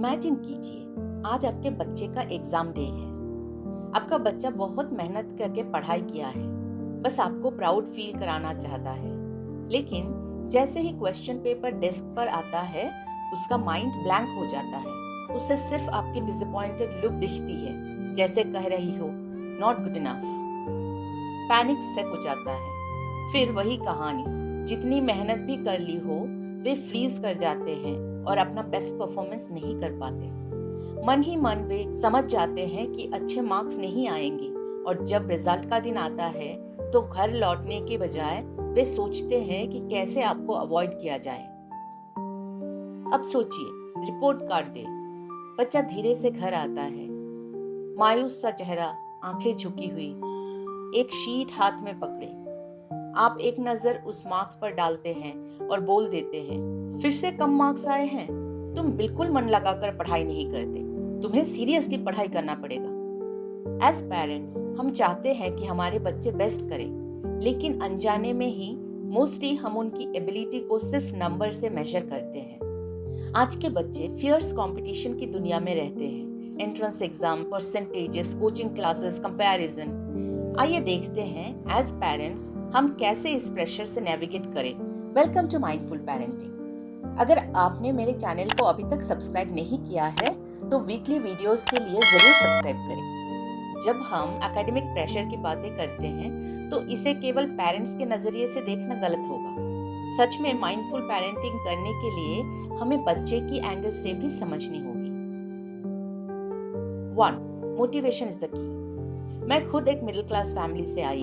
Imagine कीजिए, आज आपके बच्चे का एग्जाम डे है। आपका बच्चा बहुत मेहनत करके पढ़ाई किया है, बस आपको प्राउड फील कराना चाहता है। लेकिन जैसे ही क्वेश्चन पेपर डेस्क पर आता है, उसका माइंड ब्लैंक हो जाता है। उसे सिर्फ आपकी डिसअपॉइंटेड लुक दिखती है, जैसे कह रही हो not good enough. Panic set हो जाता है। फिर वही कहानी, जितनी मेहनत भी कर ली हो, वे फ्रीज कर जाते हैं और अपना बेस्ट परफॉर्मेंस नहीं कर पाते। मन ही मन वे समझ जाते हैं कि अच्छे मार्क्स नहीं आएंगे, और जब रिजल्ट का दिन आता है तो घर लौटने के बजाय वे सोचते हैं कि कैसे आपको अवॉइड किया जाए। अब सोचिए, रिपोर्ट कार्ड डे, बच्चा धीरे से घर आता है, मायूस सा चेहरा, आंखें झुकी हुई, एक शीट हाथ में पकड़े। आप एक नजर उस मार्क्स पर डालते हैं और बोल देते हैं, फिर से कम मार्क्स आए हैं। तुम बिल्कुल मन लगाकर पढ़ाई नहीं करते, तुम्हें सीरियसली पढ़ाई करना पड़ेगा। एज पेरेंट्स हम चाहते हैं कि हमारे बच्चे बेस्ट करें, लेकिन अनजाने में ही मोस्टली हम उनकी एबिलिटी को सिर्फ नंबर से मेजर करते हैं। आज के बच्चे फियर्स कंपटीशन की दुनिया में रहते हैं। Entrance exam, percentages, coaching classes, comparison. आइए देखते हैं एज पेरेंट्स हम कैसे इस प्रेशर से नेविगेट करें। Welcome to mindful parenting. अगर आपने मेरे चैनल को अभी तक सब्सक्राइब नहीं किया है तो वीकली वीडियोस के लिए जरूर सब्सक्राइब करें। जब हम एकेडमिक प्रेशर की बातें करते हैं तो इसे केवल पेरेंट्स के नजरिए से देखना गलत होगा। सच में माइंडफुल पेरेंटिंग करने के लिए हमें बच्चे की एंगल से भी समझनी होगी। 1. Motivation is the key. मैं खुद एक मिडिल क्लास फैमिली से आई।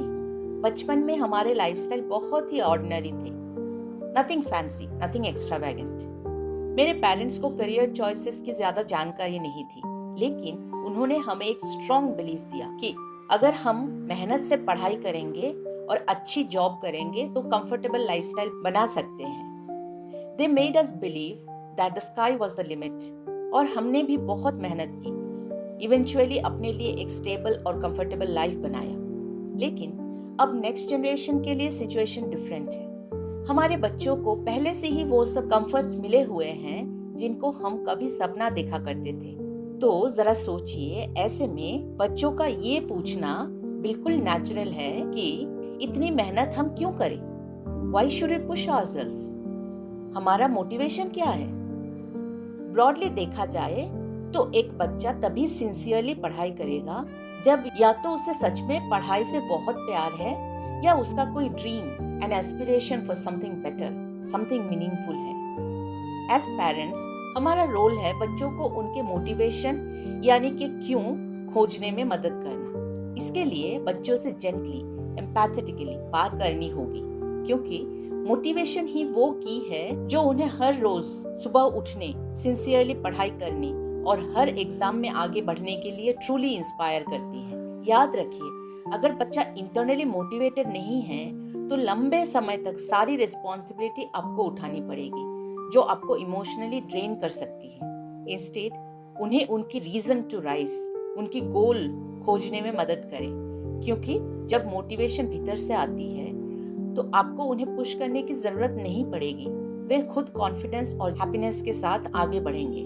बचपन में हमारे लाइफस्टाइल बहुत ही ऑर्डिनरी थे। Nothing fancy, nothing extravagant. मेरे पेरेंट्स को करियर चॉइसेस की ज्यादा जानकारी नहीं थी, लेकिन उन्होंने हमें एक स्ट्रॉन्ग बिलीफ दिया कि अगर हम मेहनत से पढ़ाई करेंगे और अच्छी जॉब करेंगे तो कंफर्टेबल लाइफस्टाइल बना सकते हैं। They made us believe that the sky was the limit, और हमने भी बहुत मेहनत की। इवेंचुअली अपने लिए एक स्टेबल और कंफर्टेबल लाइफ बनाया। लेकिन अब नेक्स्ट जनरेशन के लिए सिचुएशन डिफरेंट है। हमारे बच्चों को पहले से ही वो सब कंफर्ट्स मिले हुए हैं जिनको हम कभी सपना देखा करते थे। तो जरा सोचिए, ऐसे में बच्चों का ये पूछना बिल्कुल नेचुरल है कि इतनी मेहनत हम क्यों करें? Why should we push ourselves? हमारा मोटिवेशन क्या है? ब्रॉडली देखा जाए तो एक बच्चा तभी सिंसियरली पढ़ाई करेगा जब या तो उसे सच में पढ़ाई से बहुत प्यार है, या उसका कोई dream and aspiration for something better, something meaningful है। एज पेरेंट्स हमारा रोल है बच्चों को उनके मोटिवेशन यानी कि क्यों खोजने में मदद करना। इसके लिए बच्चों से जेंटली, एम्पैथेटिकली बात करनी होगी, क्योंकि मोटिवेशन ही वो की है जो उन्हें हर रोज सुबह उठने, सिंसियरली पढ़ाई करने और हर एग्जाम में आगे बढ़ने के लिए ट्रूली इंस्पायर करती है। याद रखिए, अगर बच्चा इंटरनली मोटिवेटेड नहीं है तो लंबे समय तक सारी रिस्पॉन्सिबिलिटी आपको उठानी पड़ेगी, जो आपको इमोशनली ड्रेन कर सकती है। इंस्टेड उन्हें उनकी रीजन टू राइज, उनकी गोल खोजने में मदद करें, क्योंकि जब मोटिवेशन भीतर से आती है तो आपको उन्हें पुश करने की जरूरत नहीं पड़ेगी। वे खुद कॉन्फिडेंस और हैप्पीनेस के साथ आगे बढ़ेंगे।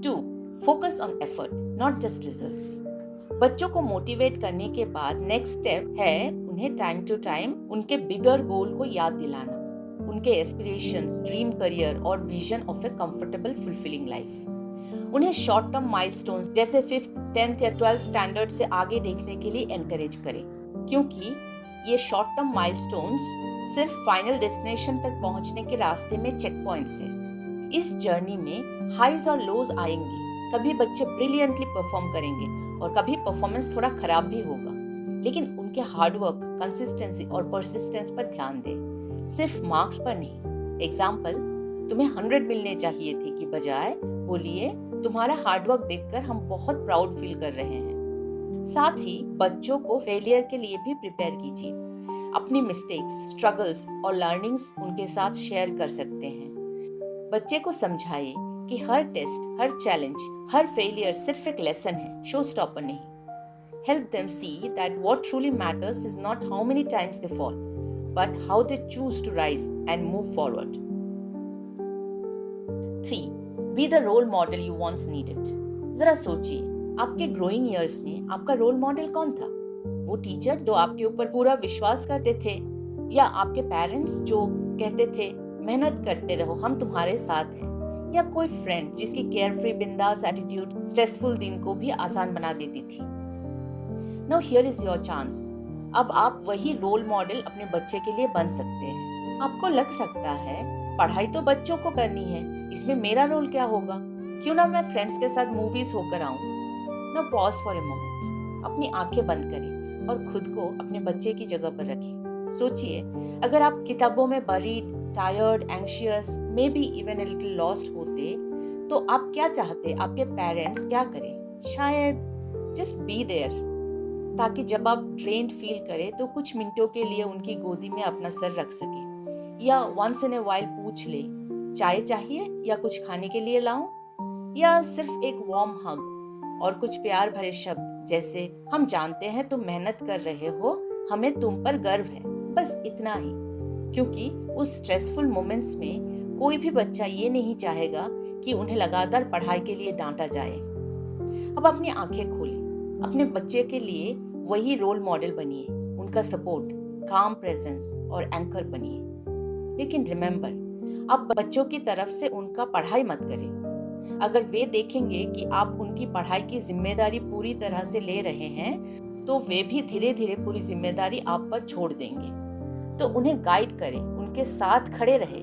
2. Focus on effort, not just results. बच्चों को मोटिवेट करने के बाद नेक्स्ट स्टेप है उन्हें टाइम टू टाइम उनके बिगर गोल को याद दिलाना, उनके एस्पिरेशंस, ड्रीम करियर और vision of A comfortable fulfilling life. उन्हें शॉर्ट टर्म माइलस्टोन्स जैसे 5th, 10th या 12th स्टैंडर्ड से आगे देखने के लिए एनकरेज करें, क्योंकि ये शॉर्ट टर्म माइलस्टोन्स सिर्फ फाइनल डेस्टिनेशन तक पहुंचने के रास्ते में चेक पॉइंट्स हैं। इस जर्नी में हाइज और लोज आएंगे। कभी बच्चे ब्रिलियंटली परफॉर्म करेंगे और कभी परफॉर्मेंस थोड़ा खराब भी होगा, लेकिन उनके हार्डवर्क, कंसिस्टेंसी और परसिस्टेंस पर ध्यान दें, सिर्फ मार्क्स पर नहीं। एग्जाम्पल, तुम्हें 100 मिलने चाहिए थे की बजाय बोलिए, तुम्हारा हार्डवर्क देखकर हम बहुत प्राउड फील कर रहे हैं। साथ ही बच्चों को फेलियर के लिए भी प्रिपेयर कीजिए। अपनी मिस्टेक्स, स्ट्रगल्स और लर्निंग्स उनके साथ शेयर कर सकते हैं। बच्चे को समझाइए कि हर टेस्ट, हर चैलेंज, हर फेलियर सिर्फ एक लेसन है, शो स्टॉपर नहीं। Help them see that what truly matters is not how many times they fall, but how they choose to rise and move forward. 3. Be the role model you once needed. जरा सोचिए, आपके growing years में आपका role model कौन था? वो teacher जो आपके ऊपर पूरा विश्वास करते थे, या आपके पेरेंट्स जो कहते थे मेहनत करते रहो, हम तुम्हारे साथ हैं, या कोई फ्रेंड जिसकी केयरफ्री बिंदास एटीट्यूड स्ट्रेसफुल दिन को भी आसान बना देती थी? Now here is your chance. अब आप वही रोल मॉडल अपने बच्चे के लिए बन सकते हैं। आपको लग सकता है पढ़ाई तो बच्चों को करनी है, इसमें मेरा रोल क्या होगा? क्यों ना मैं फ्रेंड्स के साथ मूवीज होकर आऊं। Now pause for a moment. अपनी आंखें बंद करें और खुद को अपने बच्चे की जगह पर रखें। सोचिए, अगर आप किताबों में buried, tired, anxious, may be even a little lost होते, तो आप क्या चाहते आपके पेरेंट्स क्या करें? शायद जस्ट बी देयर, ताकि जब आप ड्रेन्ड फील करें तो कुछ मिनटों के लिए उनकी गोदी में अपना सर रख सके, या वंस इन ए वाइल पूछ ले, चाय चाहिए या कुछ खाने के लिए लाऊं? या सिर्फ एक वार्म हग और कुछ प्यार भरे शब्द जैसे हम जानते हैं तुम मेहनत कर रहे हो, हमें तुम पर गर्व है, बस इतना ही। क्योंकि उस स्ट्रेसफुल मोमेंट्स में कोई भी बच्चा ये नहीं चाहेगा कि उन्हें लगातार पढ़ाई के लिए डांटा जाए। अब अपनी आंखें खोलें, अपने बच्चे के लिए वही रोल मॉडल बनिए, उनका सपोर्ट, काम प्रेजेंस और एंकर बनिए। लेकिन रिमेंबर, आप बच्चों की तरफ से उनका पढ़ाई मत करें। अगर वे देखेंगे कि आप उनकी पढ़ाई की जिम्मेदारी पूरी तरह से ले रहे हैं, तो वे भी धीरे धीरे पूरी जिम्मेदारी आप पर छोड़ देंगे। तो उन्हें गाइड करें, उनके साथ खड़े रहे,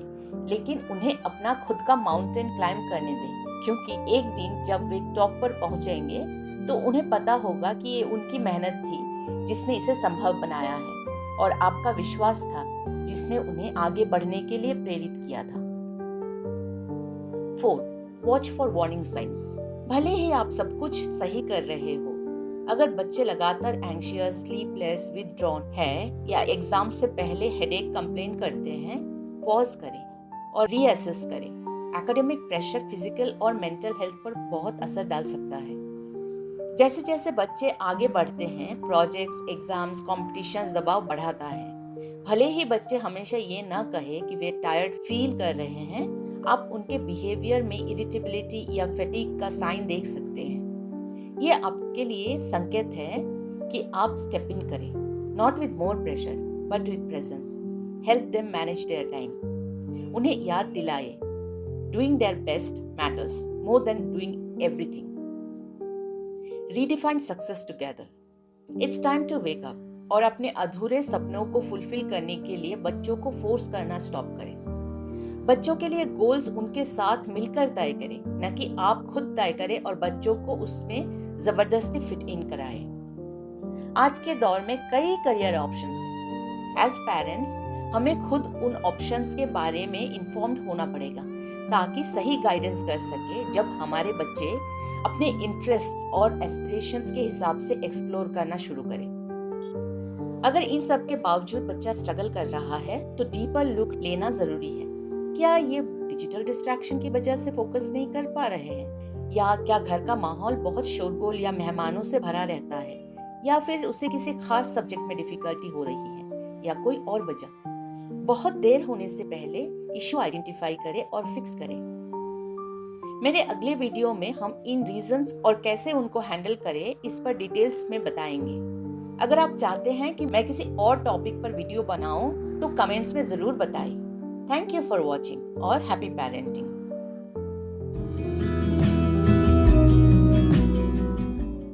लेकिन उन्हें अपना खुद का माउंटेन क्लाइंब करने दें, क्योंकि एक दिन जब वे टॉप पर पहुंचेंगे तो उन्हें पता होगा कि ये उनकी मेहनत थी जिसने इसे संभव बनाया है, और आपका विश्वास था जिसने उन्हें आगे बढ़ने के लिए प्रेरित किया था। 4. Watch for warning science. भले ही आप सब कुछ सही कर रहे हो, अगर बच्चे लगातार एंग्शियस, स्लीपलेस, विथड्रॉन है, या एग्जाम से पहले हेडेक कंप्लेन करते हैं, पॉज करें और रीअसेस करें। एकेडमिक प्रेशर फिजिकल और मेंटल हेल्थ पर बहुत असर डाल सकता है। जैसे जैसे बच्चे आगे बढ़ते हैं, प्रोजेक्ट्स, एग्जाम्स, कॉम्पिटिशन्स दबाव बढ़ाता है। भले ही बच्चे हमेशा ये ना कहे कि वे टायर्ड फील कर रहे हैं, आप उनके बिहेवियर में इरिटेबिलिटी या फैटिग का साइन देख सकते हैं। ये आपके लिए संकेत है कि आप स्टेप इन करें, not with more pressure but with presence. Help them manage their time. उन्हें याद दिलाए, doing their best matters more than doing everything. Redefine success together. It's time to wake up और अपने अधूरे सपनों को फुलफिल करने के लिए बच्चों को फोर्स करना स्टॉप करें। बच्चों के लिए गोल्स उनके साथ मिलकर तय करें, न कि आप खुद तय करें और बच्चों को उसमें जबरदस्ती फिट इन कराएं। आज के दौर में कई करियर ऑप्शंस हैं। एज पेरेंट्स, हमें खुद उन ऑप्शंस के बारे में इन्फॉर्म्ड होना पड़ेगा, ताकि सही गाइडेंस कर सके जब हमारे बच्चे अपने इंटरेस्ट और एस्पिरेशंस के हिसाब से एक्सप्लोर करना शुरू करें। अगर इन सब के बावजूद बच्चा स्ट्रगल कर रहा है, तो डीपर लुक लेना जरूरी है। क्या ये डिजिटल डिस्ट्रैक्शन की वजह से फोकस नहीं कर पा रहे हैं, या क्या घर का माहौल बहुत शोरगुल या मेहमानों से भरा रहता है, या फिर उसे किसी खास सब्जेक्ट में डिफिकल्टी हो रही है, या कोई और वजह? बहुत देर होने से पहले इशू आइडेंटिफाई करें और फिक्स करें। मेरे अगले वीडियो में हम इन रीजंस और कैसे उनको हैंडल करें इस पर डिटेल्स में बताएंगे। अगर आप चाहते हैं कि मैं किसी और टॉपिक पर वीडियो बनाऊं, तो कमेंट्स में जरूर बताएं। थैंक यू फॉर वॉचिंग और हैप्पी पेरेंटिंग।